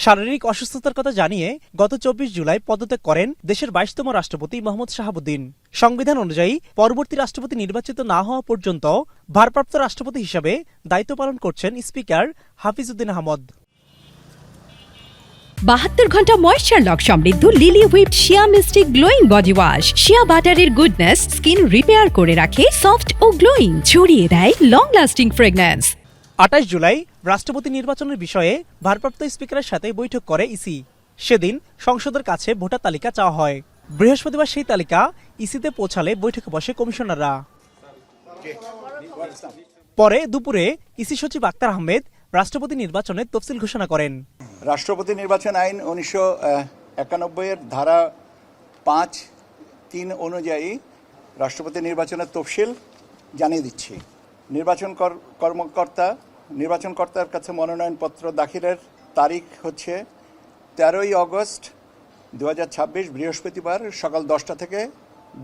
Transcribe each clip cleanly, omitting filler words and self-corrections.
শারীরিক অসুস্থতার কথা জানিয়ে গত 24 জুলাই পদত্যাগ করেন দেশের 22তম রাষ্ট্রপতি মোহাম্মদ শাহাবুদ্দিন। সংবিধান অনুযায়ী পরবর্তী রাষ্ট্রপতি নির্বাচিত না হওয়া পর্যন্ত ভারপ্রাপ্ত রাষ্ট্রপতি হিসাবে দায়িত্ব পালন করছেন স্পিকার হাফিজউদ্দিন আহমদ। 72 ঘন্টা ময়েশ্চার লক সমৃদ্ধ লিলি হুইপড শিয়া মিস্টিক গ্লোয়িং বডি ওয়াশ। শিয়া বাটারের গুডনেস স্কিন রিপেয়ার করে রাখে সফট ও গ্লোয়িং, ছড়িয়ে দেয় লং লাস্টিং ফ্রেগন্যান্স। 28 জুলাই রাষ্ট্রপতি নির্বাচনের বিষয়ে ভারপ্রাপ্ত স্পিকারের সাথে বৈঠক করে ইসি। সেদিন সংসদের কাছে ভোটার তালিকা চাওয়া হয়। বৃহস্পতিবার সেই তালিকা ইসিতে পৌঁছালে বৈঠকে বসে কমিশনাররা। পরে দুপুরে ইসি সচিব আক্তার আহমেদ রাষ্ট্রপতি নির্বাচনের তফসিল ঘোষণা করেন। রাষ্ট্রপতি নির্বাচন আইন 1991 এর ধারা 5(3) অনুযায়ী রাষ্ট্রপতি নির্বাচনের তফসিল জানিয়ে দিচ্ছি। নির্বাচনকর্তার কাছে মনোনয়নপত্র দাখিলের তারিখ হচ্ছে 13ই অগস্ট 2026 বৃহস্পতিবার সকাল 10টা থেকে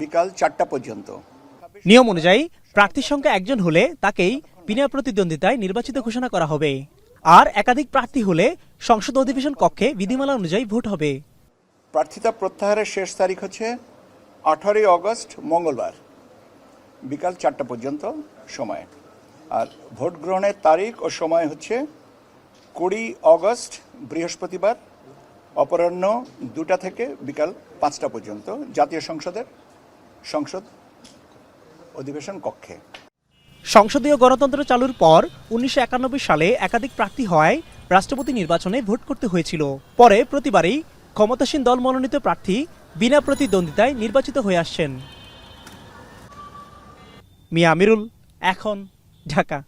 বিকাল 4টা পর্যন্ত। নিয়ম অনুযায়ী প্রার্থীর সংখ্যা একজন হলে তাকেই বিনা প্রতিদ্বন্দ্বিতায় নির্বাচিত ঘোষণা করা হবে, আর একাধিক প্রার্থী হলে সংসদ অধিবেশন কক্ষে বিধিমালা অনুযায়ী ভোট হবে। প্রার্থিতা প্রত্যাহারের শেষ তারিখ হচ্ছে 18ই অগস্ট মঙ্গলবার বিকাল 4টা পর্যন্ত সময়, আর ভোট গ্রহণের তারিখ ও সময় হচ্ছে 20 অগস্ট বৃহস্পতিবার অপরাহ্ন 2টা থেকে বিকাল 5টা পর্যন্ত জাতীয় সংসদের সংসদ অধিবেশন কক্ষে। সংসদীয় গণতন্ত্র চালুর পর 1991 সালে একাধিক প্রার্থী হওয়ায় রাষ্ট্রপতি নির্বাচনে ভোট করতে হয়েছিল। পরে প্রতিবারই ক্ষমতাসীন দল মনোনীত প্রার্থী বিনা প্রতিদ্বন্দ্বিতায় নির্বাচিত হয়ে আসছেন। মিয়া আমিরুল, এখন, ঢাকা।